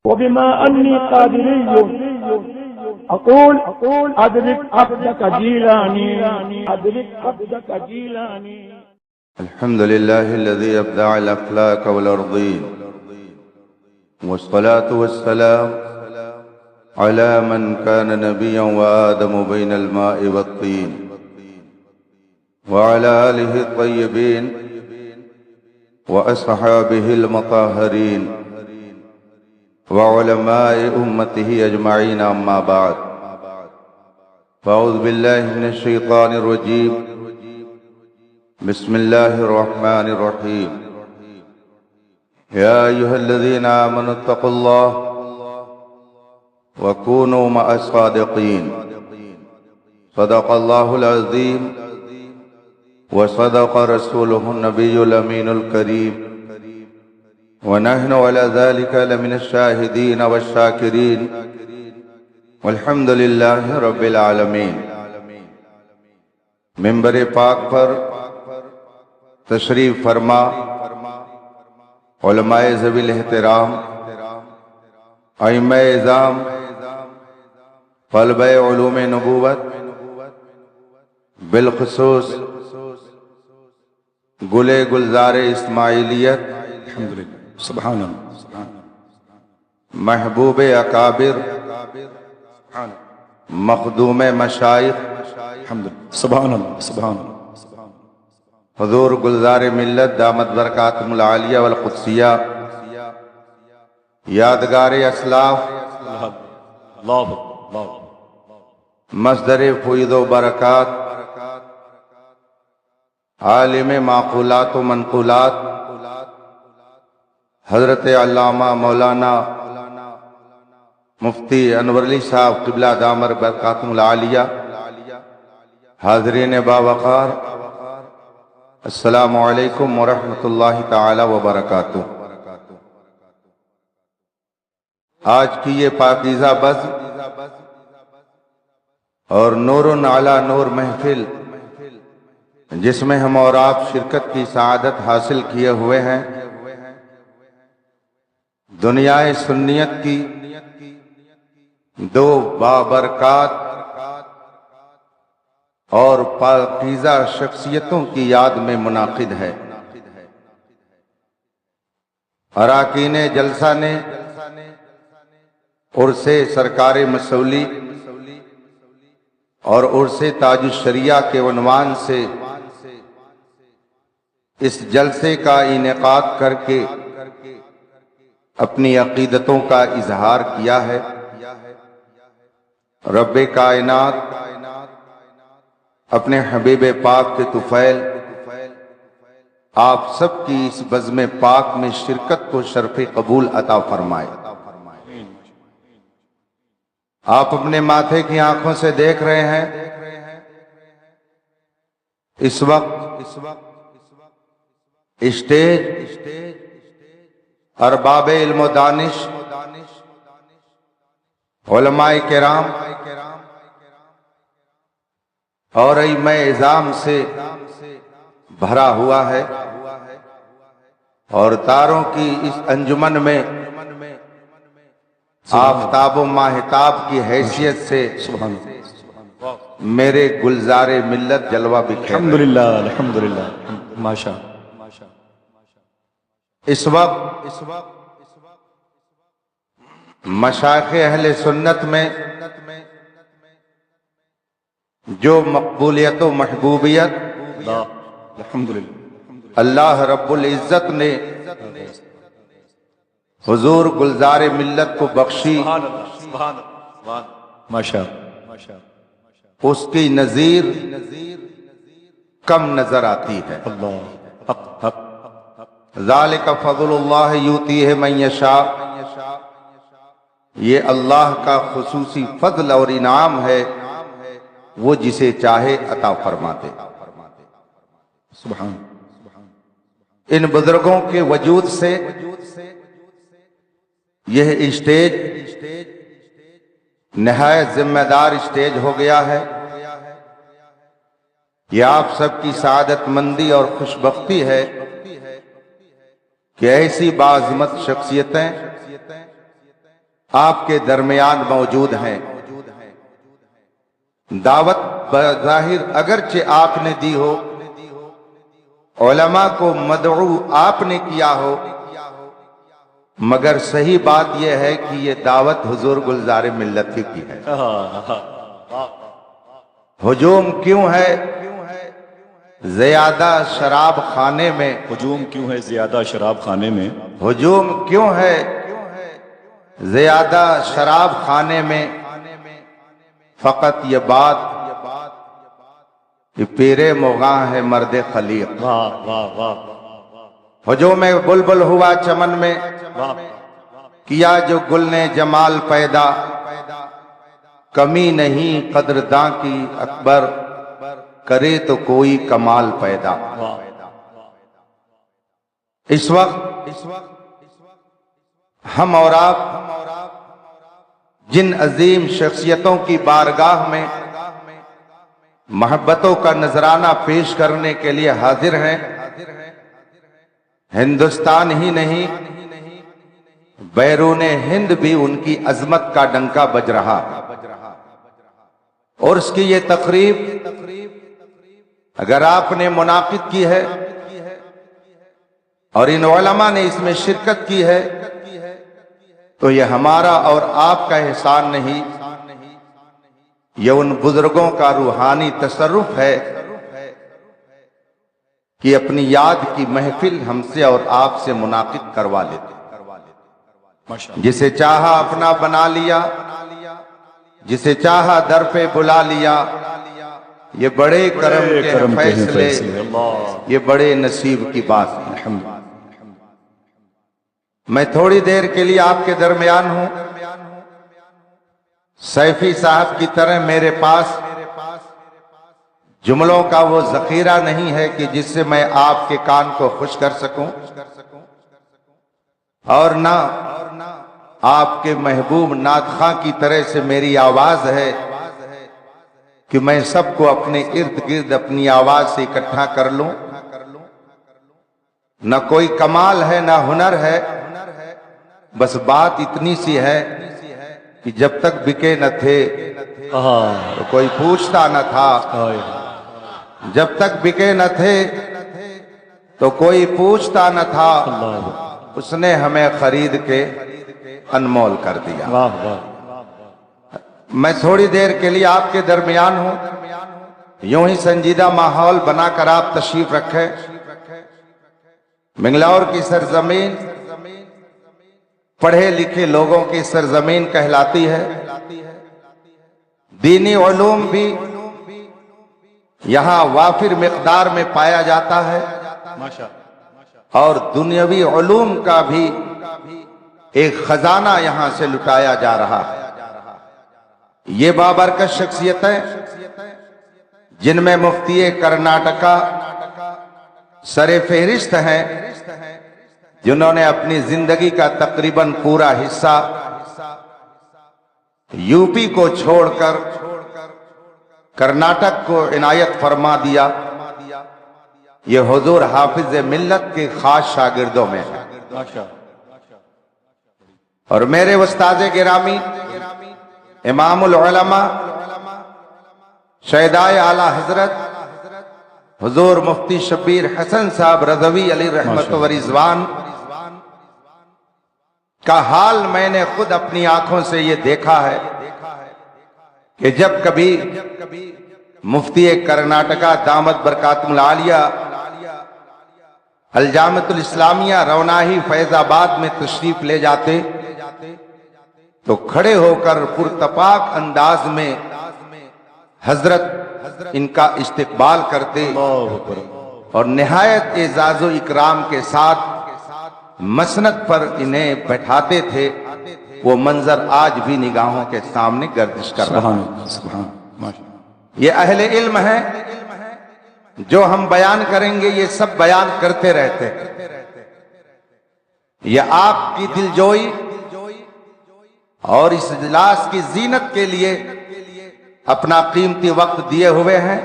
وبما أني قادري أقول أدرك عبدك جيلاني أدرك عبدك جيلاني. الحمد لله الذي أبدع الأخلاق والأرضين، والصلاة والسلام على من كان نبيا وآدم بين الماء والطين، وعلى آله الطيبين وأصحابه المطهرين وعلماء أمته أجمعين، أما بعد. فأعوذ بالله من الشيطان الرجيم. بسم الله الرحمن الرحيم. يا أيها الذين آمنوا اتقوا الله وكونوا مع الصادقين. صدق الله العظيم وصدق رسوله النبي الأمين الكريم، ونحن على ذلك لمن الشاهدين والشاكرين، والحمد لله رب العالمین. منبر پاک پر تشریف فرما علماء ذوی الاحترام، ائمہ اعظام، طلبہ علوم نبوت، بالخصوص گلے گلزار اسماعیلیت، الحمدللہ، سبحان اللہ، محبوب اکابر، مخدوم مشائخ، الحمدللہ، سبحان اللہ، سبحان اللہ، حضور گلزار ملت دامت برکاتہم العالیہ والقدسیہ، یادگار اسلاف، اللہ اللہ، مصدر فیض و برکات، عالم معقولات و منقولات، حضرت علامہ مولانا مفتی انور علی صاحب قبلہ دامت برکاتہم العالیہ، حاضرین باوقار، السلام علیکم ورحمۃ اللہ تعالی وبرکاتہ. آج کی یہ پاکیزہ بزم اور نور علی نور محفل، جس میں ہم اور آپ شرکت کی سعادت حاصل کیے ہوئے ہیں، دنیا سنیت کی دو بابرکات اور پاکیزہ شخصیتوں کی یاد میں منعقد ہے. اراکین جلسہ نے عرس سرکار مسولی اور عرس تاج الشریعہ کے عنوان سے اس جلسے کا انعقاد کر کے اپنی عقیدتوں کا اظہار کیا ہے. رب کائنات اپنے حبیب پاک کے طفیل آپ سب کی اس بزم پاک میں شرکت کو شرف قبول عطا فرمائے. آپ اپنے ماتھے کی آنکھوں سے دیکھ رہے ہیں اس وقت اسٹیج ارباب علم و دانش، علماء کرام اور ائمہ اعظام سے بھرا ہوا ہے، اور تاروں کی اس انجمن میں آفتاب و ماہتاب کی حیثیت سے میرے گلزار ملت جلوہ بکھیر. الحمدللہ، الحمدللہ، ماشاء. اس وقت مشائخ اہل سنت میں جو مقبولیت و محبوبیت الحمدللہ، اللہ رب العزت نے حضور گلزار ملت کو بخشی، ماشاء، اس کی نظیر کم نظر آتی ہے. اللہ، حق حق، ذالک فضل اللہ یؤتیہ من یشاء، یہ اللہ کا خصوصی فضل اور انعام ہے، وہ جسے چاہے عطا فرماتے. سبحان. ان بزرگوں کے وجود سے یہ اسٹیج نہایت ذمہ دار اسٹیج ہو گیا ہے. یہ آپ سب کی سعادت مندی اور خوش بختی ہے کہ ایسی باعظمت شخصیتیں آپ کے درمیان موجود ہیں۔ دعوت بظاہر اگرچہ آپ نے دی ہو، علماء کو مدعو آپ نے کیا ہو، مگر صحیح بات یہ ہے کہ یہ دعوت حضور گلزار ملت کی ہے۔ ہجوم کیوں ہے زیادہ شراب خانے میں؟ ہجوم کیوں ہے زیادہ شراب خانے میں؟ ہجوم کیوں ہے زیادہ شراب خانے میں؟ فقط یہ بات کہ پیرے مغاں ہے مرد خلیق۔ واہ واہ واہ ہجوم بلبل ہوا چمن میں، واہ، کیا جو گل نے جمال پیدا، کمی نہیں قدرداں کی اکبر، کرے تو کوئی کمال پیدا۔ واہ، اس وقت ہم اور آپ جن عظیم شخصیتوں کی بارگاہ میں محبتوں کا نذرانہ پیش کرنے کے لیے حاضر ہیں، ہندوستان ہی نہیں بیرون ہند بھی ان کی عظمت کا ڈنکا بج رہا، اور اس کی یہ تقریب اگر آپ نے منعقد کی ہے اور ان علماء نے اس میں شرکت کی ہے تو یہ ہمارا اور آپ کا احسان نہیں، یہ ان بزرگوں کا روحانی تصرف ہے کہ اپنی یاد کی محفل ہم سے اور آپ سے منعقد کروا لیتے۔ جسے چاہا اپنا بنا لیا، جسے چاہا در پہ بلا لیا، یہ بڑے کرم کے فیصلے، یہ بڑے نصیب کی بات ہے۔ میں تھوڑی دیر کے لیے آپ کے درمیان ہوں، سیفی صاحب کی طرح میرے پاس جملوں کا وہ ذخیرہ نہیں ہے کہ جس سے میں آپ کے کان کو خوش کر سکوں، اور نہ آپ کے محبوب نعت خواں کی طرح سے میری آواز ہے کہ میں سب کو اپنے ارد گرد اپنی آواز سے اکٹھا کر لوں۔ نہ کوئی کمال ہے نہ ہنر ہے، بس بات اتنی سی ہے کہ جب تک بکے نہ تھے تو کوئی پوچھتا نہ تھا، جب تک بکے نہ تھے تو کوئی پوچھتا نہ تھا، اس نے ہمیں خرید کے انمول کر دیا۔ میں تھوڑی دیر کے لیے آپ کے درمیان ہوں، یوں ہی سنجیدہ ماحول بنا کر آپ تشریف رکھیں۔ بنگلور کی سرزمین پڑھے لکھے لوگوں کی سرزمین کہلاتی ہے، دینی علوم بھی یہاں وافر مقدار میں پایا جاتا ہے، اور دنیاوی علوم کا بھی ایک خزانہ یہاں سے لٹایا جا رہا ہے۔ یہ بابرکت شخصیتیں جن میں مفتی کرناٹکا سر فہرست ہیں، جنہوں نے اپنی زندگی کا تقریباً پورا حصہ یو پی کو چھوڑ کر کرناٹک کو عنایت فرما دیا، یہ حضور حافظ ملت کے خاص شاگردوں میں ہے۔ اور میرے استاد گرامی امام العلماء شہدائے اعلی حضرت حضور مفتی شبیر حسن صاحب رضوی علی رحمت و رضوان کا حال میں نے خود اپنی آنکھوں سے یہ دیکھا ہے کہ جب کبھی مفتی کرناٹکا دامت برکاتم العالیہ الجامعۃ الاسلامیہ روناہی فیض آباد میں تشریف لے جاتے تو کھڑے ہو کر پرتپاک انداز میں حضرت ان کا استقبال کرتے اور نہایت اعزاز و اکرام کے ساتھ مسند پر انہیں بٹھاتے تھے۔ وہ منظر آج بھی نگاہوں کے سامنے گردش کر رہا ہے۔ یہ اہل علم ہے، جو ہم بیان کریں گے یہ سب بیان کرتے رہتے ہیں۔ یہ آپ کی دلجوئی اور اس اجلاس کی زینت کے لیے اپنا قیمتی وقت دیے ہوئے ہیں۔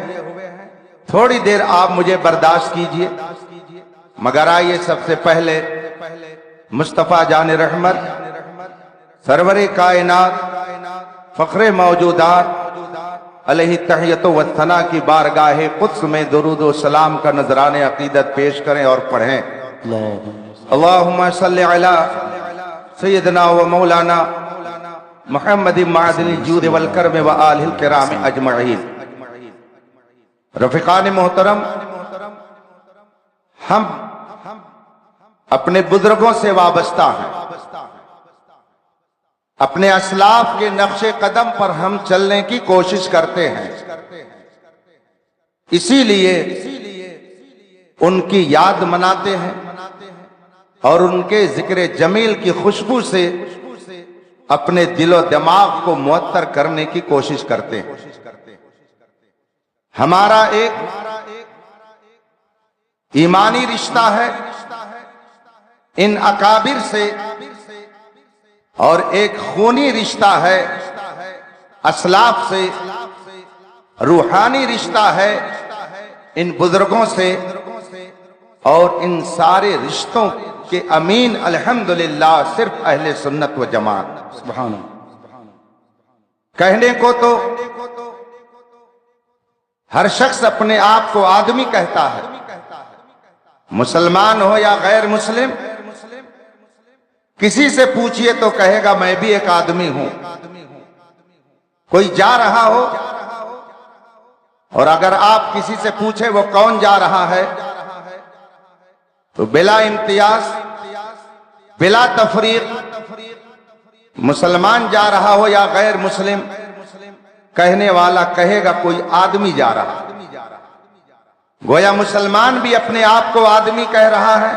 تھوڑی دیر آپ مجھے برداشت کیجئے، مگر آئیے سب سے پہلے مصطفیٰ جان رحمت سرور کائنات فخر موجودات علیہ تحیت و ثنا کی بارگاہ قدس میں درود و سلام کا نذران عقیدت پیش کریں اور پڑھیں۔ اللہم صلی علی سیدنا و مولانا محمد معدن الجود والکرم و آلہ الکرام اجمعین۔ رفقان محترم، ہم اپنے بزرگوں سے وابستہ ہیں، اپنے اسلاف کے نقش قدم پر ہم چلنے کی کوشش کرتے ہیں، اسی لیے ان کی یاد مناتے ہیں اور ان کے ذکر جمیل کی خوشبو سے اپنے دل و دماغ کو معطر کرنے کی کوشش کرتے ہیں۔ ہمارا ایک ایمانی رشتہ ہے ان اکابر سے، اور ایک خونی رشتہ ہے اسلاف سے، روحانی رشتہ ہے ان بزرگوں سے، اور ان سارے رشتوں کے امین الحمدللہ صرف اہل سنت و جماعت۔ سبحان اللہ۔ کہنے کو تو ہر شخص اپنے آپ کو آدمی کہتا ہے، مسلمان ہو یا غیر مسلم، کسی سے پوچھئے تو کہے گا میں بھی ایک آدمی ہوں۔ کوئی جا رہا ہو اور اگر آپ کسی سے پوچھے وہ کون جا رہا ہے تو بلا امتیاز بلا تفریق مسلمان جا رہا ہو یا غیر مسلم، کہنے والا کہے گا کوئی آدمی جا رہا۔ گویا مسلمان بھی اپنے آپ کو آدمی کہہ رہا ہے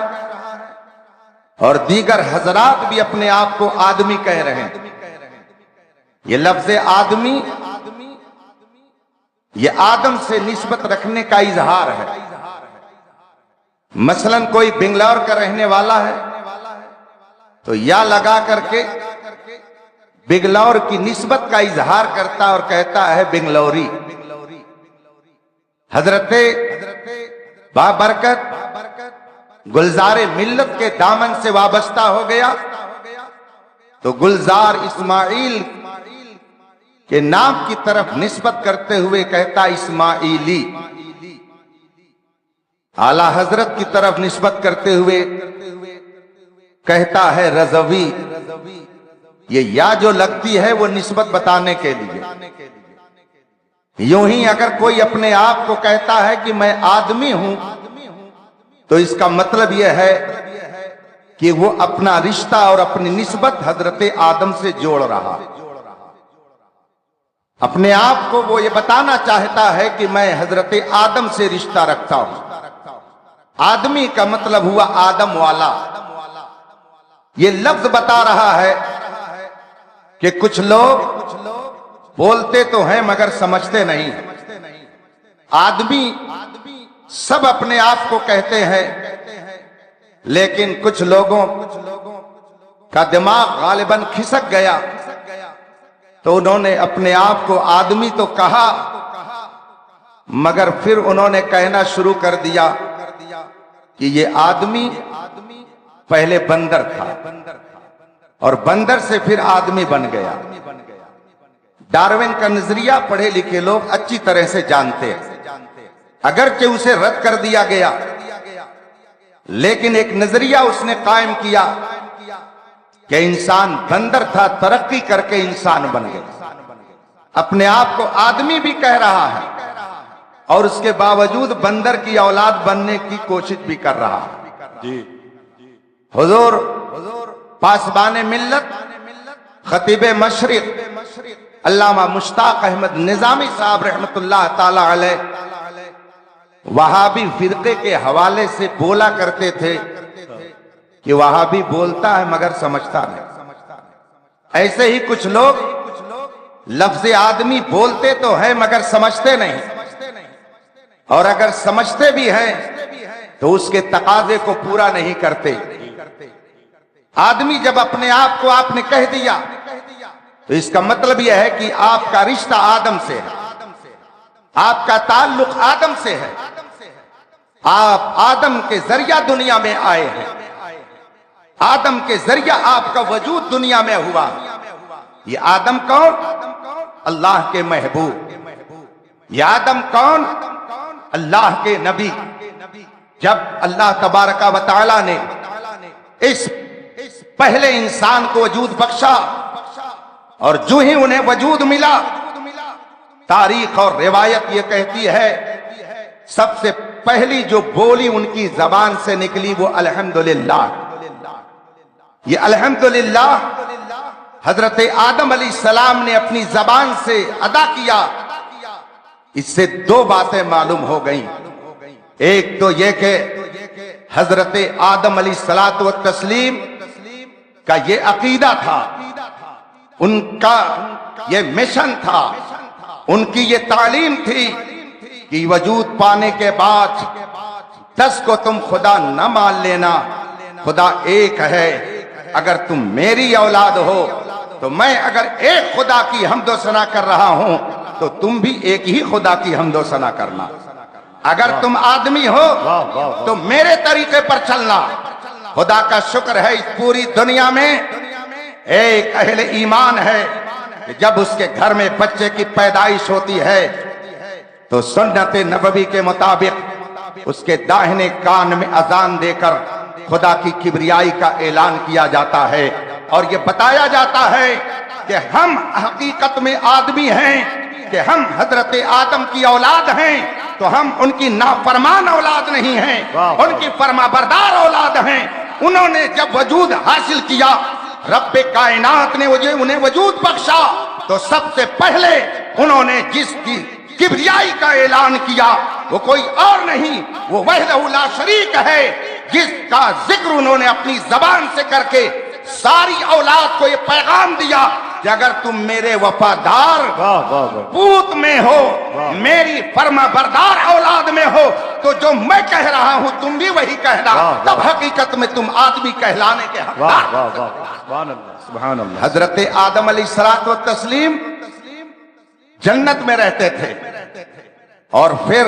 اور دیگر حضرات بھی اپنے آپ کو آدمی کہہ رہے ہیں۔ یہ لفظ آدمی یہ آدم سے نسبت رکھنے کا اظہار ہے۔ مثلا کوئی بنگلور کا رہنے والا ہے تو یا لگا کر کے بنگلور کی نسبت کا اظہار کرتا اور کہتا ہے بنگلوری۔ حضرت بابرکت گلزار ملت کے دامن سے وابستہ ہو گیا تو گلزار اسماعیل کے نام کی طرف نسبت کرتے ہوئے کہتا اسماعیلی، اعلی حضرت کی طرف نسبت کرتے ہوئے کہتا ہے رضوی۔ یہ یا جو لگتی ہے وہ نسبت بتانے کے لیے۔ یوں ہی اگر کوئی اپنے آپ کو کہتا ہے کہ میں آدمی ہوں تو اس کا مطلب یہ ہے کہ وہ اپنا رشتہ اور اپنی نسبت حضرت آدم سے جوڑ رہا، اپنے آپ کو وہ یہ بتانا چاہتا ہے کہ میں حضرت آدم سے رشتہ رکھتا ہوں۔ آدمی کا مطلب ہوا آدم والا۔ یہ لفظ بتا رہا ہے کہ کچھ لوگ بولتے تو ہیں مگر سمجھتے نہیں۔ آدمی سب اپنے آپ کو کہتے ہیں، لیکن کچھ لوگوں کا دماغ غالباً کھسک گیا تو انہوں نے اپنے آپ کو آدمی تو کہا مگر پھر انہوں نے کہنا شروع کر دیا کہ یہ آدمی پہلے بندر تھا اور بندر سے پھر آدمی بن گیا۔ ڈارون کا نظریہ پڑھے لکھے لوگ اچھی طرح سے جانتے ہیں، اگرچہ اسے رد کر دیا گیا لیکن ایک نظریہ اس نے قائم کیا کہ انسان بندر تھا، ترقی کر کے انسان بن گیا، اپنے آپ کو آدمی بھی کہہ رہا ہے اور اس کے باوجود بندر کی اولاد بننے کی کوشش بھی کر رہا ہے۔ حضور پاسبان ملت خطیب مشرق علامہ مشتاق احمد نظامی صاحب رحمت اللہ تعالی علیہ وہابی فرقے کے حوالے سے بولا کرتے تھے کہ وہابی بولتا ہے مگر سمجھتا نہیں۔ ایسے ہی کچھ لوگ لفظ آدمی بولتے تو ہیں مگر سمجھتے نہیں، اور اگر سمجھتے بھی ہیں تو اس کے تقاضے کو پورا نہیں کرتے۔ آدمی جب اپنے آپ کو آپ نے کہہ دیا تو اس کا مطلب یہ ہے کہ آپ کا رشتہ آدم سے ہے، آپ کا تعلق آدم سے ہے، آپ آدم کے ذریعہ دنیا میں آئے ہیں، آدم کے ذریعہ آپ کا وجود دنیا میں ہوا، یہ آدم کون؟ اللہ کے محبوب۔ یہ آدم کون؟ اللہ کے نبی۔ جب اللہ تبارک و تعالی نے اس پہلے انسان کو وجود بخشا اور جو ہی انہیں وجود ملا، تاریخ اور روایت یہ کہتی ہے سب سے پہلی جو بولی ان کی زبان سے نکلی وہ الحمدللہ۔ یہ الحمدللہ حضرت آدم علیہ السلام نے اپنی زبان سے ادا کیا۔ اس سے دو باتیں معلوم ہو گئیں۔ ایک تو یہ کہ حضرت آدم علیہ الصلوۃ والتسلیم کا یہ عقیدہ تھا، ان کا یہ مشن تھا، ان کی یہ تعلیم تھی کہ وجود پانے کے بعد 10 کو تم خدا نہ مان لینا، خدا ایک ہے۔ اگر تم میری اولاد ہو تو میں اگر ایک خدا کی حمد و ثنا کر رہا ہوں تو تم بھی ایک ہی خدا کی حمد و ثنا کرنا۔ اگر تم آدمی ہو تو میرے طریقے پر چلنا۔ خدا کا شکر ہے اس پوری دنیا میں ایک اہل ایمان ہے کہ جب اس کے گھر میں بچے کی پیدائش ہوتی ہے تو سنت نبوی کے مطابق اس کے داہنے کان میں اذان دے کر خدا کی کبریائی کا اعلان کیا جاتا ہے اور یہ بتایا جاتا ہے کہ ہم حقیقت میں آدمی ہیں، کہ ہم حضرت آدم کی اولاد ہیں، تو ہم ان کی نافرمان اولاد نہیں ہیں، ان کی فرما بردار اولاد ہیں۔ انہوں نے جب وجود حاصل کیا، رب کائنات نے انہیں وجود بخشا، تو سب سے پہلے انہوں نے جس کی کبریائی کا اعلان کیا وہ کوئی اور نہیں، وہ وحدہ لا شریک ہے، جس کا ذکر انہوں نے اپنی زبان سے کر کے ساری اولاد کو یہ پیغام دیا کہ اگر تم میرے وفادار پوت میں ہو، میری فرما بردار اولاد میں ہو، تو جو میں کہہ رہا ہوں تم بھی وہی کہنا، تب حقیقت میں تم آدمی کہلانے کے حقدار۔ سبحان اللہ۔ حضرت آدم علیہ الصلوۃ والتسلیم جنت میں رہتے تھے اور پھر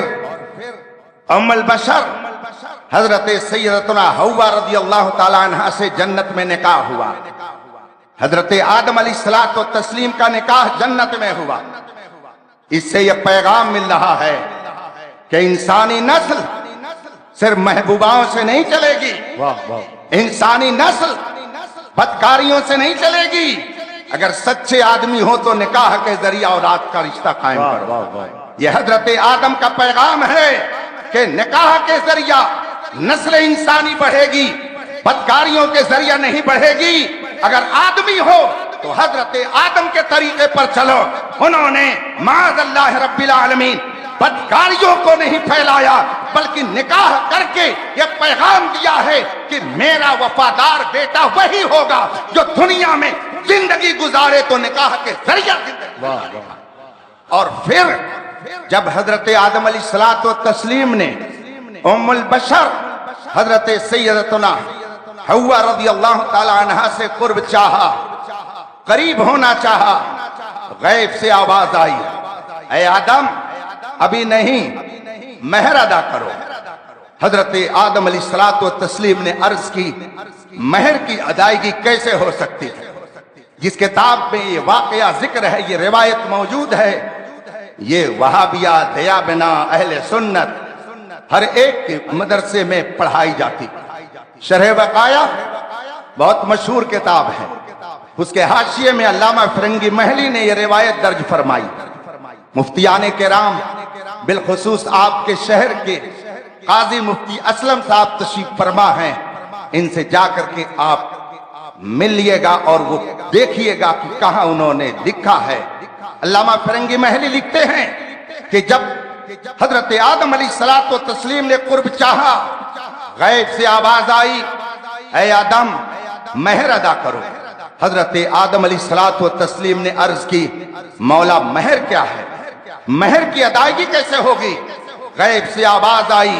ام البشر حضرت سیدتنا حوا رضی اللہ تعالی عنہا سے جنت میں نکاح ہوا۔ حضرت آدم علیہ الصلوۃ والتسلیم کا نکاح جنت میں ہوا۔ اس سے یہ پیغام مل رہا ہے کہ انسانی نسل صرف محبوباؤں سے نہیں چلے گی، انسانی نسل بدکاریوں سے نہیں چلے گی۔ اگر سچے آدمی ہو تو نکاح کے ذریعہ اولاد کا رشتہ قائم کرو۔ یہ حضرت آدم کا پیغام ہے کہ نکاح کے ذریعہ نسل انسانی بڑھے گی، بدکاریوں کے ذریعہ نہیں بڑھے گی۔ اگر آدمی ہو تو حضرت آدم کے طریقے پر چلو۔ انہوں نے معاذ اللہ رب العالمین بدکاریوں کو نہیں پھیلایا، بلکہ نکاح کر کے یہ پیغام دیا ہے کہ میرا وفادار بیٹا وہی ہوگا جو دنیا میں زندگی گزارے تو نکاح کے ذریعہ زندگی۔ اور پھر جب حضرت آدم علیہ الصلوۃ والتسلیم نے ام البشر حضرت سیدتنا حوا رضی اللہ تعالی عنہا سے قرب چاہا، قریب ہونا چاہا، غیب سے آواز آئی، اے آدم ابھی نہیں، مہر ادا کرو۔ حضرت آدم علیہ الصلوۃ والتسلیم نے عرض کی مہر کی ادائیگی کیسے ہو سکتی ہے؟ جس کتاب میں یہ واقعہ ذکر ہے، یہ روایت موجود ہے، یہ وہابیہ دیابنا اہل سنت ہر ایک کے مدرسے میں پڑھائی جاتی۔ شرح وقایہ بہت مشہور کتاب ہے، اس کے حاشیے میں علامہ فرنگی محلی نے یہ روایت درج فرمائی۔ مفتیان کرام بالخصوص آپ کے شہر کے قاضی مفتی اسلم صاحب تشریف فرما ہیں، ان سے جا کر کے آپ ملیے گا اور وہ دیکھیے گا کہ کہاں انہوں نے لکھا ہے۔ علامہ فرنگی محلی لکھتے ہیں کہ جب حضرت آدم علیہ الصلوۃ والتسلیم نے قرب چاہا، غیب سے آواز آئی، اے آدم مہر ادا کرو۔ حضرت آدم علیہ الصلوۃ والتسلیم نے عرض کی مولا مہر کیا ہے، مہر کی ادائیگی کیسے ہوگی؟ غیب سے آواز آئی،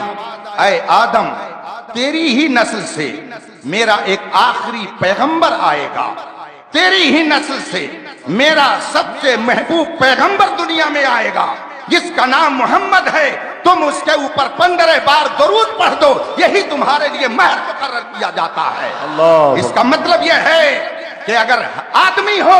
اے آدم تیری ہی نسل سے میرا ایک آخری پیغمبر آئے گا، تیری ہی نسل سے میرا سب سے محبوب پیغمبر دنیا میں آئے گا جس کا نام محمد ہے، تم اس کے اوپر 15 بار درود پڑھ دو، یہی تمہارے لیے مہر مقرر کیا جاتا ہے۔ اس کا مطلب یہ ہے کہ اگر آدمی ہو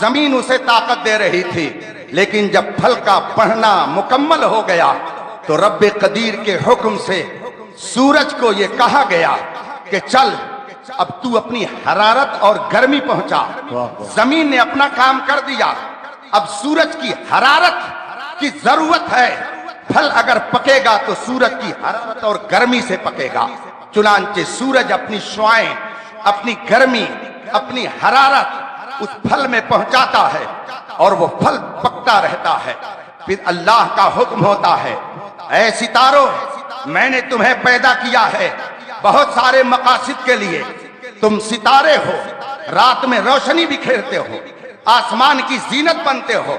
زمین اسے طاقت دے رہی تھی، لیکن جب پھل کا بڑھنا مکمل ہو گیا تو رب قدیر کے حکم سے سورج کو یہ کہا گیا کہ چل اب تو اپنی حرارت اور گرمی پہنچا۔ زمین نے اپنا کام کر دیا، اب سورج کی حرارت کی ضرورت ہے، پھل اگر پکے گا تو سورج کی حرارت اور گرمی سے پکے گا۔ چنانچہ سورج اپنی شعاعیں، اپنی گرمی، اپنی حرارت اس پھل میں پہنچاتا ہے اور وہ پھل پکتا رہتا ہے۔ پھر اللہ کا حکم ہوتا ہے، اے ستاروں میں نے تمہیں پیدا کیا ہے بہت سارے مقاصد کے لیے، تم ستارے ہو، رات میں روشنی بکھیرتے ہو، آسمان کی زینت بنتے ہو،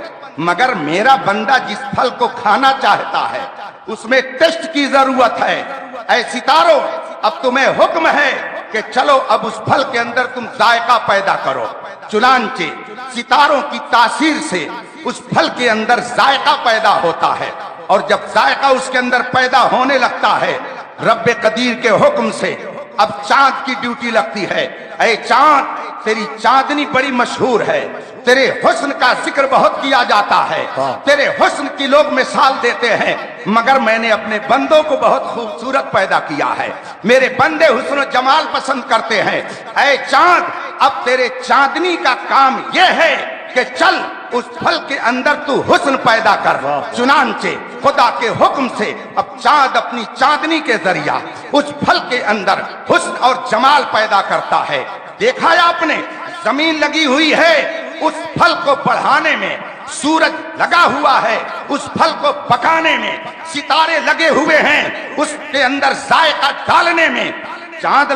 مگر میرا بندہ جس پھل کو کھانا چاہتا ہے اس میں ٹیسٹ کی ضرورت ہے۔ اے ستاروں اب تمہیں حکم ہے کہ چلو اب اس پھل کے اندر تم ذائقہ پیدا کرو۔ چنانچہ ستاروں کی تاثیر سے اس پھل کے اندر ذائقہ پیدا ہوتا ہے، اور جب ذائقہ اس کے اندر پیدا ہونے لگتا ہے رب قدیر کے حکم سے اب چاند کی ڈیوٹی لگتی ہے۔ اے چاند تیری چاندنی بڑی مشہور ہے، تیرے حسن کا ذکر بہت کیا جاتا ہے، تیرے حسن کی لوگ مثال دیتے ہیں، مگر میں نے اپنے بندوں کو بہت خوبصورت پیدا کیا ہے، میرے بندے حسن و جمال پسند کرتے ہیں۔ اے چاند اب تیرے چاندنی کا کام یہ ہے کہ چل اس پھل کے اندر تو حسن پیدا کر۔ چنانچہ خدا کے حکم سے اب چاند اپنی چاندنی کے ذریعہ اس پھل کے اندر حسن اور جمال پیدا کرتا ہے۔ دیکھا ہے آپ نے، زمین لگی ہوئی ہے اس پھل کو بڑھانے میں، سورج لگا ہوا ہے اس پھل کو پکانے میں، ستارے لگے ہوئے ہیں اس کے اندر ذائقہ ڈالنے میں، چاند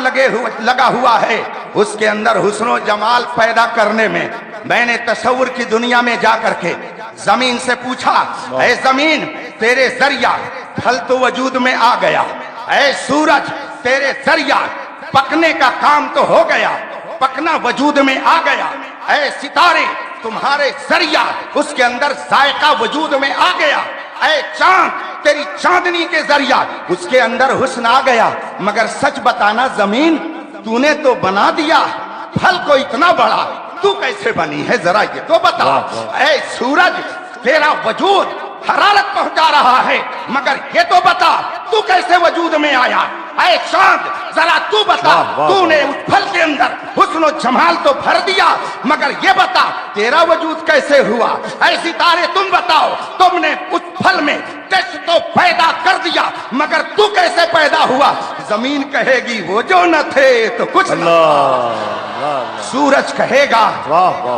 لگا ہوا ہے اس کے اندر حسن و جمال پیدا کرنے میں۔ میں نے تصور کی دنیا میں جا کر کے زمین سے پوچھا، اے زمین تیرے ذریعہ پھل تو وجود میں آ گیا، اے سورج تیرے ذریعہ پکنے کا کام تو ہو گیا، پکنا وجود میں آ گیا، اے ستارے تمہارے ذریعہ اس کے اندر ذائقہ وجود میں آ گیا، اے چاند تیری چاندنی کے ذریعہ اس کے اندر حسن آ گیا، مگر سچ بتانا زمین تو نے تو بنا دیا پھل کو اتنا بڑا، تو کیسے بنی ہے ذرا یہ تو بتا۔ اے سورج تیرا وجود حرارت پہنچا رہا ہے، مگر یہ تو بتا تو کیسے وجود میں آیا۔ اے چاند ذرا تو بتا، تو نے اس پھل کے اندر حسن و جمال تو بھر دیا، مگر یہ بتا تیرا وجود کیسے ہوا۔ اے ستارے تم بتاؤ، تم نے اس پھل میں ٹیسٹ تو پیدا کر دیا، مگر تو کیسے پیدا ہوا۔ زمین کہے گی وہ جو نہ تھے تو کچھ نہ، سورج کہے گا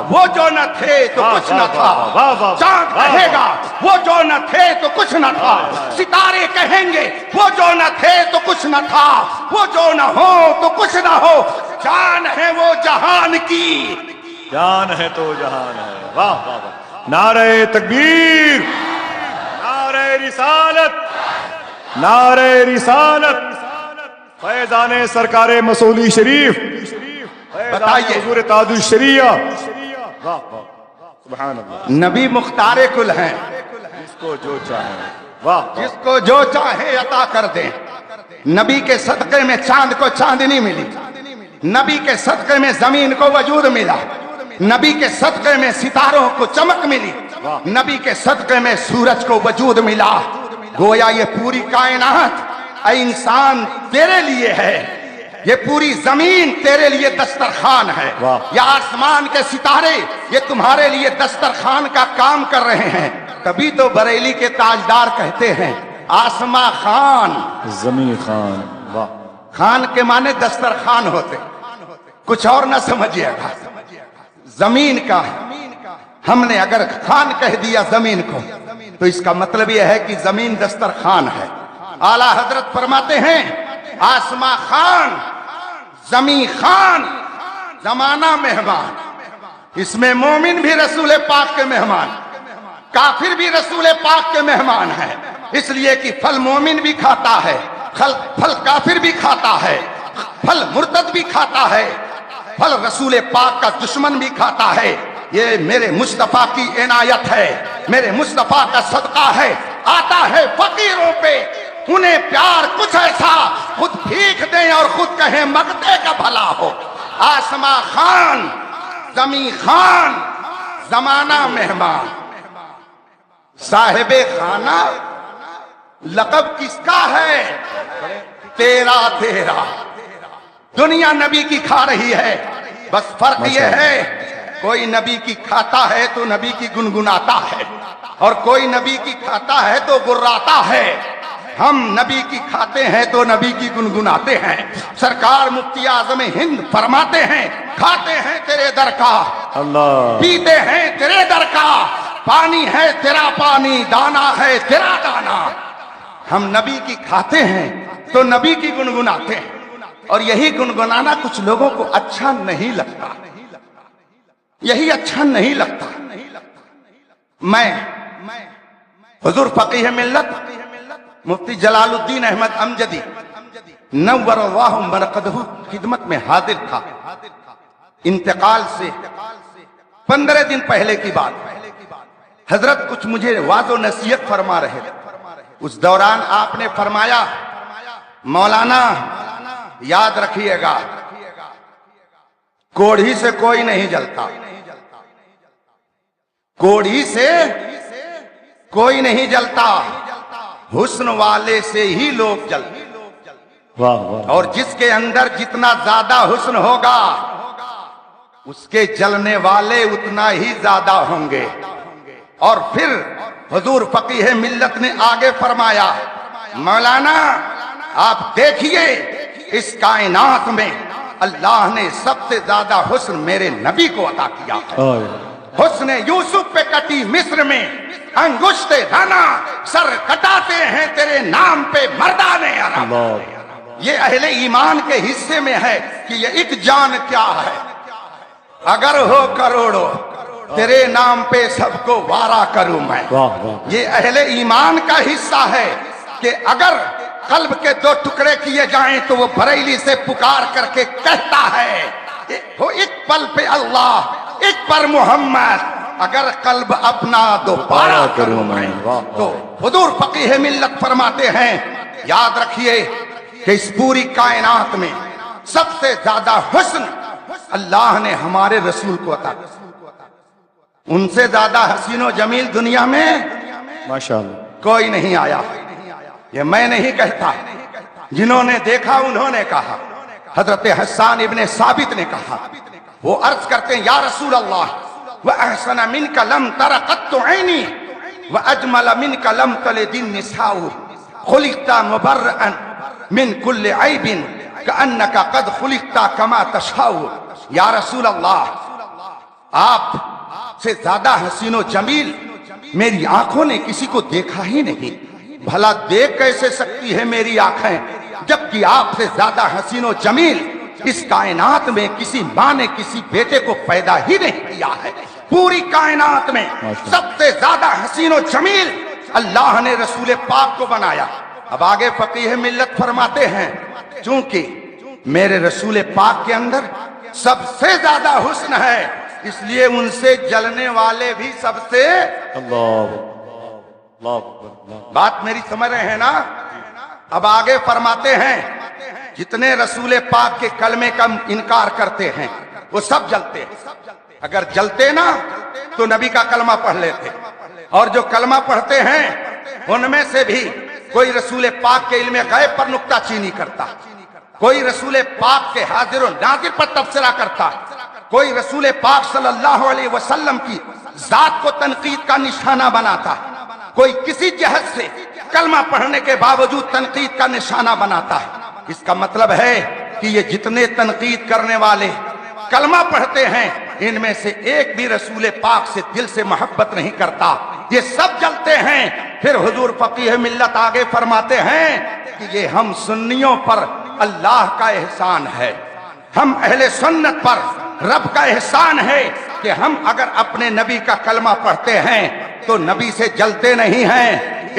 وہ جو نہ تھے تو کچھ نہ تھا، چاند کہے گا وہ جو نہ تھے تو کچھ نہ تھا، ستارے کہیں گے وہ جو نہ تھے تو کچھ نہ تھا، وہ جو نہ ہو تو کچھ نہ ہو، جان ہے وہ جہان کی، جان ہے تو جہان ہے۔ واہ واہ واہ، نعرہ تکبیر، نعرہ رسالت، نعرہ رسالت، فیضان سرکار مسولی شریف، بتائیے حضور تاج الشریعہ، واہ واہ سبحان اللہ، نبی مختار کل ہیں، جس کو جو چاہے، واہ جس کو جو چاہے عطا کر دیں۔ نبی کے صدقے میں چاند کو چاندنی ملی، نبی کے صدقے میں زمین کو وجود ملا، نبی کے صدقے میں ستاروں کو چمک ملی، نبی کے صدقے میں سورج کو وجود ملا۔ گویا یہ پوری کائنات اے انسان تیرے لیے ہے، یہ پوری زمین تیرے لیے دسترخوان ہے، یہ آسمان کے ستارے یہ تمہارے لیے دسترخوان کا کام کر رہے ہیں۔ تبھی تو بریلی کے تاجدار کہتے ہیں آسماں خان، زمین خان، واہ، خان کے معنی دسترخوان ہوتے، کچھ اور نہ سمجھیے گا۔ زمین کا ہم نے اگر خان کہہ دیا زمین کو تو اس کا مطلب یہ ہے کہ زمین دسترخوان ہے۔ اعلیٰ حضرت فرماتے ہیں آسماں خان، زمین خان، زمانہ مہمان، اس میں مومن بھی رسول پاک کے مہمان، کافر بھی رسول پاک کے مہمان ہے، اس لیے کہ پھل مومن بھی کھاتا ہے، پھل کافر بھی کھاتا ہے، پھل مرتد بھی کھاتا ہے، پھل رسول پاک کا دشمن بھی کھاتا ہے۔ یہ میرے مصطفیٰ کی عنایت ہے، میرے مصطفیٰ کا صدقہ ہے، آتا ہے فقیروں پہ، انہیں پیار کچھ ایسا خود بھیک دیں اور خود کہیں مغتے کا بھلا ہو۔ آسماں خان، زمین خان، زمانہ مہمان، صاحب خانہ لقب کس کا ہے؟ تیرا تیرا۔ دنیا نبی کی کھا رہی ہے، بس فرق یہ ہے کوئی نبی کی کھاتا ہے تو نبی کی گنگناتا ہے، اور کوئی نبی کی کھاتا ہے تو گراتا ہے۔ ہم نبی کی کھاتے ہیں تو نبی کی گنگناتے ہیں۔ سرکار مفتی اعظم ہند فرماتے ہیں کھاتے ہیں تیرے در کا، اللہ، پیتے ہیں تیرے در کا، پانی ہے تیرا پانی، دانا ہے تیرا دانا۔ ہم نبی کی کھاتے ہیں تو نبی کی گنگناتے ہیں، اور یہی گنگنانا کچھ لوگوں کو اچھا نہیں لگتا، یہی اچھا نہیں لگتا۔ میں حضور فقیہ ملت مفتی جلال الدین احمد امجدی نور اللہ مرقدہ خدمت میں حاضر تھا۔ انتقال سے 15 دن پہلے کی بات، حضرت کچھ مجھے واضح و نصیحت فرما رہے تھے۔ اس دوران آپ نے فرمایا مولانا یاد رکھیے گا کوڑھی سے کوئی نہیں جلتا، کوڑھی سے کوئی نہیں جلتا، حسن والے سے ہی لوگ جلتے، واہ واہ، اور جس کے اندر جتنا زیادہ حسن ہوگا اس کے جلنے والے اتنا ہی زیادہ ہوں گے۔ اور پھر حضور فقیہ ملت نے آگے فرمایا مولانا آپ دیکھیے اس کائنات میں اللہ نے سب سے زیادہ حسن میرے نبی کو عطا کیا ہے۔ حسن یوسف پہ کٹی مصر میں انگشت دانا، سر کٹاتے ہیں تیرے نام پہ مردان عرب۔ یہ اہل ایمان کے حصے میں ہے کہ یہ ایک جان کیا ہے، اگر ہو کروڑوں تیرے نام پہ سب کو وارا کروں میں۔ یہ اہل ایمان کا حصہ ہے کہ اگر قلب کے 2 ٹکڑے کیے جائیں تو وہ بریلی سے پکار کر کے کہتا ہے وہ ایک پل پہ اللہ، ایک پر محمد، اگر قلب اپنا دوبارہ کروں میں۔ تو حضور فقیہ ملت فرماتے ہیں یاد رکھیے کہ اس پوری کائنات میں سب سے زیادہ حسن اللہ نے ہمارے رسول کو عطا کیا۔ ان سے زیادہ حسین و جمیل دنیا میں ماشاءاللہ کوئی نہیں آیا۔ یہ میں نہیں کہتا، جنہوں نے دیکھا انہوں نے کہا۔ حضرت حسان ابن ثابت نے کہا، وہ عرض کرتے ہیں یا رسول اللہ وَأَحْسَنَ مِنْكَ لَمْ تَرَ قَطُّ عَيْنِي وَأَجْمَلَ مِنْكَ لَمْ تَلِدِ النِّسَاءُ خُلِقْتَ مُبَرَّئًا مِنْ كُلِّ عَيْبٍ كَأَنَّكَ قَدْ خُلِقْتَ كَمَا تَشَاءُ۔ یا رسول اللہ آپ سے زیادہ حسین و جمیل میری آنکھوں نے کسی کو دیکھا ہی نہیں، بھلا دیکھ کیسے سکتی ہے میری آنکھیں جبکہ آپ سے زیادہ حسین و جمیل اس کائنات میں کسی ماں نے کسی بیٹے کو پیدا ہی نہیں کیا ہے۔ پوری کائنات میں سب سے زیادہ حسین و جمیل اللہ نے رسول پاک کو بنایا۔ اب آگے فقیہ ملت فرماتے ہیں چونکہ میرے رسول پاک کے اندر سب سے زیادہ حسن ہے اس لیے ان سے جلنے والے بھی سب سے۔ بات میری سمجھ رہے ہیں نا؟ اب آگے فرماتے ہیں جتنے رسول پاک کے کلمے کا انکار کرتے ہیں وہ سب جلتے ہیں۔ اگر جلتے نا تو نبی کا کلمہ پڑھ لیتے، اور جو کلمہ پڑھتے ہیں ان میں سے بھی کوئی رسول پاک کے علم غیب پر نکتہ چینی کرتا، کوئی رسول پاک کے حاضر و ناظر پر تبصرہ کرتا، کوئی رسول پاک صلی اللہ علیہ وسلم کی ذات کو تنقید کا نشانہ بناتا، کوئی کسی جہت سے کلمہ پڑھنے کے باوجود تنقید کا نشانہ بناتا ہے۔ اس کا مطلب ہے کہ یہ جتنے تنقید کرنے والے کلمہ پڑھتے ہیں ان میں سے ایک بھی رسول پاک سے دل سے محبت نہیں کرتا، یہ سب جلتے ہیں۔ پھر حضور فقیہ ملت آگے فرماتے ہیں کہ یہ ہم سنیوں پر اللہ کا احسان ہے، ہم اہل سنت پر رب کا احسان ہے کہ ہم اگر اپنے نبی کا کلمہ پڑھتے ہیں تو نبی سے جلتے نہیں ہیں،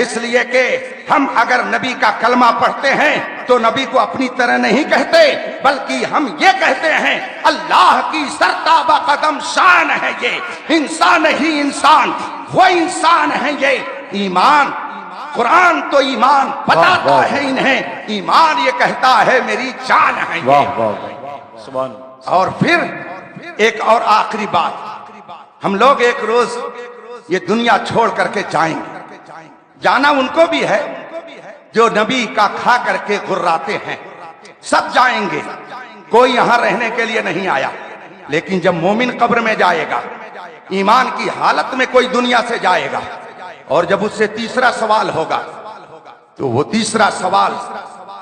اس لیے کہ ہم اگر نبی کا کلمہ پڑھتے ہیں تو نبی کو اپنی طرح نہیں کہتے بلکہ ہم یہ کہتے ہیں اللہ کی سرتابہ قدم شان ہے، یہ انسان ہی انسان، وہ انسان ہے یہ۔ ایمان قرآن تو ایمان بتاتا ہے انہیں، ایمان یہ کہتا ہے میری جان ہے یہ۔ اور پھر ایک اور آخری بات، ہم لوگ ایک روز یہ دنیا چھوڑ کر کے جائیں گے. جانا ان کو بھی ہے جو نبی کا کھا کر کے غراتے ہیں. سب جائیں گے, کوئی یہاں رہنے کے لیے نہیں آیا. لیکن جب مومن قبر میں جائے گا, ایمان کی حالت میں کوئی دنیا سے جائے گا, اور جب اس سے تیسرا سوال ہوگا تو وہ تیسرا سوال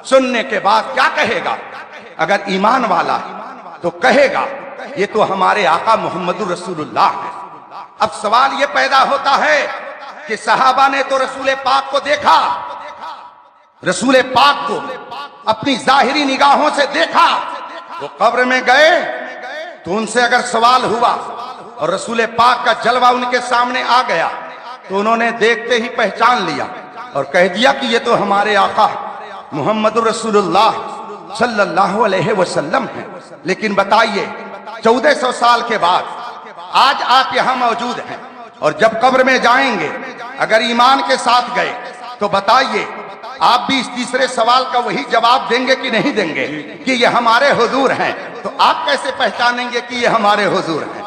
سننے کے بعد کیا کہے گا؟ اگر ایمان والا تو کہے گا یہ تو ہمارے آقا محمد رسول اللہ ہے. اب سوال یہ پیدا ہوتا ہے کہ صحابہ نے تو رسول پاک کو دیکھا, رسول پاک کو اپنی ظاہری نگاہوں سے دیکھا, وہ قبر میں گئے تو ان سے اگر سوال ہوا اور رسول پاک کا جلوہ ان کے سامنے آ گیا تو انہوں نے دیکھتے ہی پہچان لیا اور کہہ دیا کہ یہ تو ہمارے آقا محمد رسول اللہ صلی اللہ علیہ وسلم ہے. لیکن بتائیے 1400 سال کے بعد آج آپ یہاں موجود ہیں, اور جب قبر میں جائیں گے اگر ایمان کے ساتھ گئے تو بتائیے آپ بھی اس تیسرے سوال کا وہی جواب دیں گے کہ نہیں دیں گے کہ یہ ہمارے حضور ہیں؟ تو آپ کیسے پہچانیں گے کہ یہ ہمارے حضور ہیں؟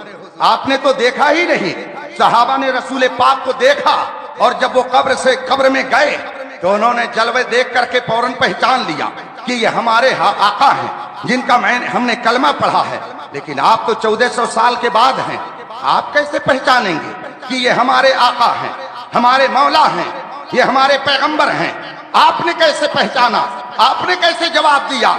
آپ نے تو دیکھا ہی نہیں. صحابہ نے رسول پاک کو دیکھا اور جب وہ قبر میں گئے تو انہوں نے جلوے دیکھ کر کے فوراً پہچان لیا کہ یہ ہمارے آقا ہیں جن کا ہم نے کلمہ پڑھا ہے. لیکن آپ تو 1400 سال کے بعد ہیں, آپ کیسے پہچانیں گے کہ یہ ہمارے آقا ہیں, ہمارے مولا ہیں, یہ ہمارے پیغمبر ہیں؟ آپ نے کیسے پہچانا؟ آپ نے کیسے جواب دیا؟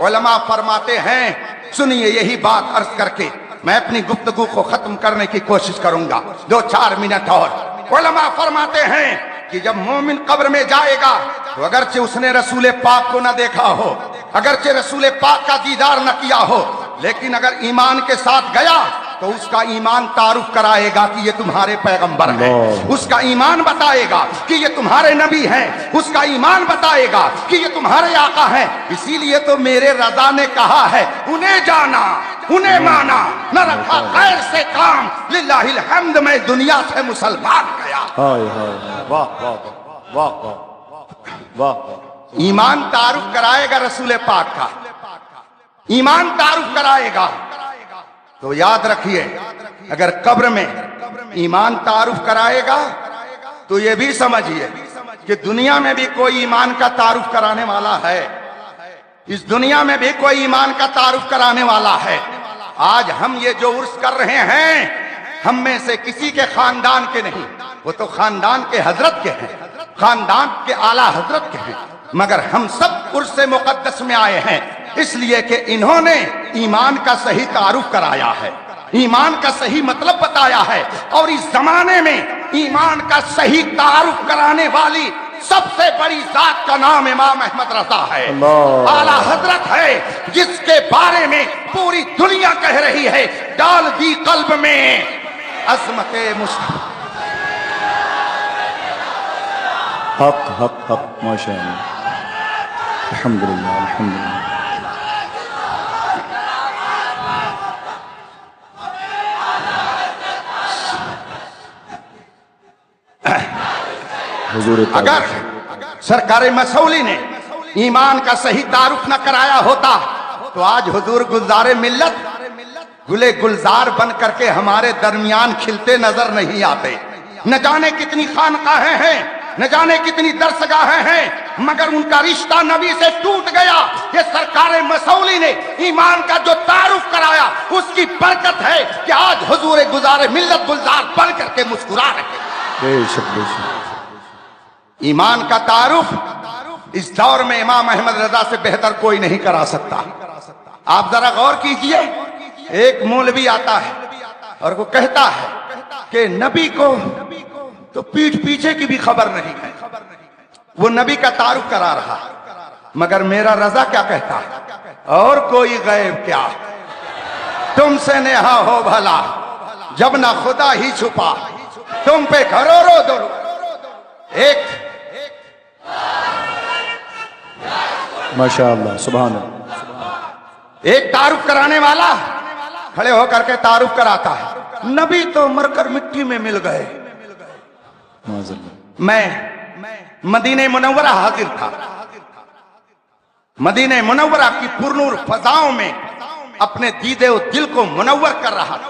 علماء فرماتے ہیں, سنیے یہی بات عرض کر کے میں اپنی گفتگو کو ختم کرنے کی کوشش کروں گا 2-4 منٹ اور. علماء فرماتے ہیں کہ جب مومن قبر میں جائے گا تو اگرچہ اس نے رسول پاک کو نہ دیکھا ہو, اگرچہ رسول پاک کا دیدار نہ کیا ہو, لیکن اگر ایمان کے ساتھ گیا تو اس کا ایمان تعارف کرائے گا کہ یہ تمہارے پیغمبر ہیں, اس کا ایمان بتائے گا کہ یہ تمہارے نبی ہیں, اس کا ایمان بتائے گا کہ یہ تمہارے آقا ہیں. اسی لیے تو میرے رضا نے کہا ہے انہیں جانا انہیں مانا نہ رکھا غیر سے کام, للہ الحمد میں دنیا سے مسلمان گیا. واہ واہ واہ واہ واہ. ایمان تعارف کرائے گا رسول پاک کا, ایمان تعارف کرائے گا. تو یاد رکھیے اگر قبر میں ایمان تعارف کرائے گا تو یہ بھی سمجھیے کہ دنیا میں بھی کوئی ایمان کا تعارف کرانے والا ہے, اس دنیا میں بھی کوئی ایمان کا تعارف کرانے والا ہے. آج ہم یہ جو عرس کر رہے ہیں ہم میں سے کسی کے خاندان کے نہیں, وہ تو خاندان کے حضرت کے ہیں, خاندان کے اعلیٰ حضرت کے ہیں, مگر ہم سب عرس مقدس میں آئے ہیں اس لیے کہ انہوں نے ایمان کا صحیح تعارف کرایا ہے, ایمان کا صحیح مطلب بتایا ہے. اور اس زمانے میں ایمان کا صحیح تعارف کرانے والی سب سے بڑی ذات کا نام امام احمد رضا ہے, اعلیٰ حضرت ہے, جس کے بارے میں پوری دنیا کہہ رہی ہے ڈال دی قلب میں عظمت مصطفیٰ. حق حق حق ماشاء اللہ. الحمدللہ الحمدللہ. اگر سرکار مسولی نے ایمان کا صحیح تعارف نہ کرایا ہوتا تو آج حضور گلزار ملت گلے گلزار بن کر کے ہمارے درمیان کھلتے نظر نہیں آتے. نہ جانے کتنی خانقاہیں ہیں, نہ جانے کتنی درسگاہیں ہیں, مگر ان کا رشتہ نبی سے ٹوٹ گیا. یہ سرکار مسولی نے ایمان کا جو تعارف کرایا اس کی برکت ہے کہ آج حضور گلزار ملت گلزار بن کر کے مسکرا رہے ہیں. بے شک بے شک. ایمان کا تعارف اس دور میں امام احمد رضا سے بہتر کوئی نہیں کرا سکتا. آپ ذرا غور کیجئے, ایک مولوی آتا ہے اور وہ کہتا ہے کہ نبی کو تو پیٹھ پیچھے کی بھی خبر نہیں ہے, وہ نبی کا تعارف کرا رہا, مگر میرا رضا کیا کہتا ہے اور کوئی غیب کیا, تم سے نہا ہو بھلا جب نہ خدا ہی چھپا, تم پہ کروڑوں درود. ایک ماشاءاللہ سبحان اللہ. ایک تعارف کرانے والا کھڑے ہو کر کے تعارف کراتا ہے, نبی تو مر کر مٹی میں مل گئے. میں مدینہ منورہ حاضر تھا, مدینہ منورہ کی پرنور فضاؤں میں اپنے دیدے و دل کو منور کر رہا تھا.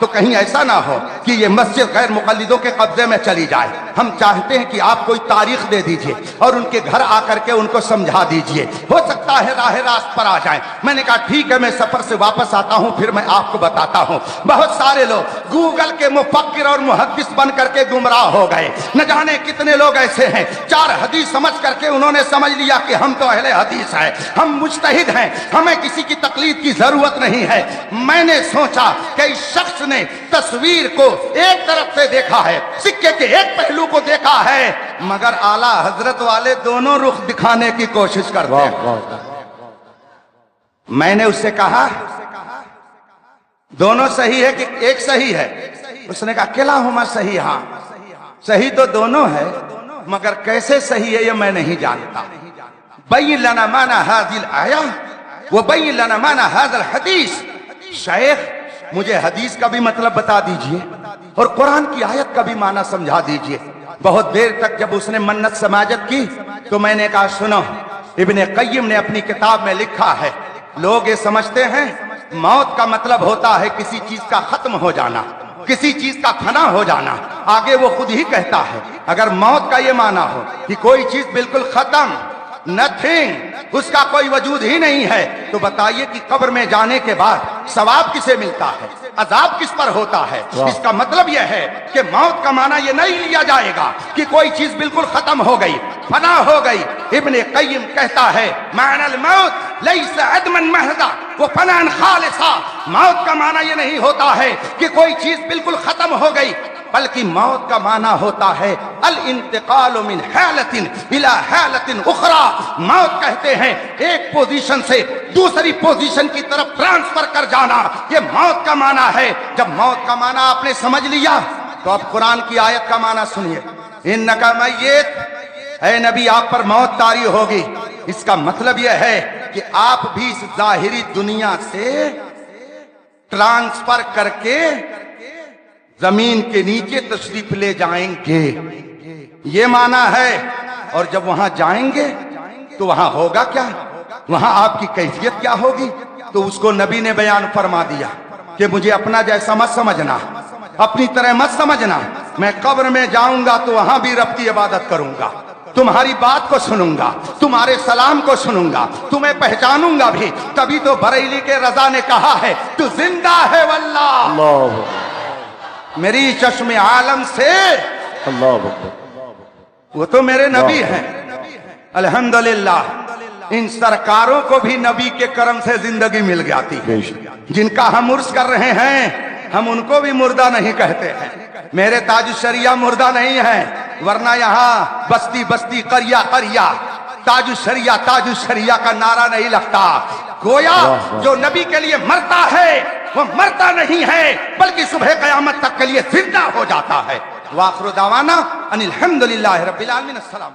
تو کہیں ایسا نہ ہو کہ یہ مسجد غیر مقلدوں کے قبضے میں چلی جائے. ہم چاہتے ہیں کہ آپ کوئی تاریخ دے دیجئے اور ان کے گھر آ کر کے ان کو سمجھا دیجئے, ہو سکتا ہے راہ راست پر آ جائیں. میں نے کہا ٹھیک ہے, میں سفر سے واپس آتا ہوں پھر میں آپ کو بتاتا ہوں. بہت سارے لوگ گوگل کے مفکر اور محدث بن کر کے گمراہ ہو گئے. نہ جانے کتنے لوگ ایسے ہیں 4 حدیث سمجھ کر کے انہوں نے سمجھ لیا کہ ہم تو اہل حدیث ہیں, ہم مجتہد ہیں, ہمیں کسی کی تقلید کی ضرورت نہیں ہے. میں نے سوچا کہ اس شخص نے تصویر کو ایک طرف سے دیکھا ہے, سکے کے ایک پہلو کو دیکھا ہے, مگر اعلیٰ حضرت والے دونوں رخ دکھانے کی کوشش کرتے ہیں. میں نے اس سے کہا دونوں صحیح ہے کہ ایک صحیح ہے؟ اس نے کہا کلاہما صحیح. ہاں صحیح تو دونوں ہے, مگر کیسے صحیح ہے یہ میں نہیں جانتا. بین لنا معنی هذه الآیہ وبین لنا معنی هذا الحدیث. شیخ مجھے حدیث کا بھی مطلب بتا دیجئے اور قرآن کی آیت کا بھی معنی سمجھا دیجئے. بہت دیر تک جب اس نے منت سماجت کی تو میں نے کہا سنو, ابن قیم نے اپنی کتاب میں لکھا ہے, لوگ یہ سمجھتے ہیں موت کا مطلب ہوتا ہے کسی چیز کا ختم ہو جانا, کسی چیز کا فنا ہو جانا. آگے وہ خود ہی کہتا ہے اگر موت کا یہ معنی ہو کہ کوئی چیز بالکل ختم, نتھنگ, اس کا کوئی وجود ہی نہیں ہے, تو بتائیے کہ قبر میں جانے کے بعد ثواب کسے ملتا ہے, عذاب کس پر ہوتا ہے؟ اس کا مطلب یہ ہے کہ موت کا معنی یہ نہیں لیا جائے گا کہ کوئی چیز بالکل ختم ہو گئی, فنا ہو گئی. ابن قیم کہتا ہے معنی الموت لیس عدما محضا وفنا خالصا. موت کا معنی یہ نہیں ہوتا ہے کہ کوئی چیز بالکل ختم ہو گئی, بلکہ موت کا معنی ہوتا ہے الانتقال من حالت الى حالت اخرى. موت کہتے ہیں ایک پوزیشن سے دوسری پوزیشن کی طرف ٹرانسفر کر جانا, یہ موت کا معنی ہے. جب موت کا معنی آپ نے سمجھ لیا تو اب قرآن کی آیت کا معنی سنیے. انکا میت, اے نبی آپ پر موت طاری ہوگی. اس کا مطلب یہ ہے کہ آپ بھی اس ظاہری دنیا سے ٹرانسفر کر کے زمین کے نیچے تشریف لے جائیں گے, یہ معنی ہے. اور جب وہاں جائیں گے تو وہاں ہوگا کیا, وہاں آپ کی کیفیت کیا ہوگی؟ تو اس کو نبی نے بیان فرما دیا کہ مجھے اپنا جیسا مت سمجھنا, اپنی طرح مت سمجھنا. میں قبر میں جاؤں گا تو وہاں بھی رب کی عبادت کروں گا, تمہاری بات کو سنوں گا, تمہارے سلام کو سنوں گا, تمہیں پہچانوں گا بھی. تبھی تو بریلی کے رضا نے کہا ہے تو زندہ ہے واللہ میری چشم عالم سے. اللہ اکبر. وہ تو میرے نبی ہیں. الحمدللہ ان سرکاروں کو بھی نبی کے کرم سے زندگی مل جاتی ہے. جن کا ہم عرس کر رہے ہیں ہم ان کو بھی مردہ نہیں کہتے ہیں. میرے تاج الشریعہ مردہ نہیں ہے, ورنہ یہاں بستی بستی قریہ قریہ تاج الشریعہ کا نعرہ نہیں لگتا. گویا جو نبی کے لیے مرتا ہے وہ مرتا نہیں ہے بلکہ صبح قیامت تک کے لیے زندہ ہو جاتا ہے. وآخر دعوانا ان الحمدللہ رب العالمین. السلام.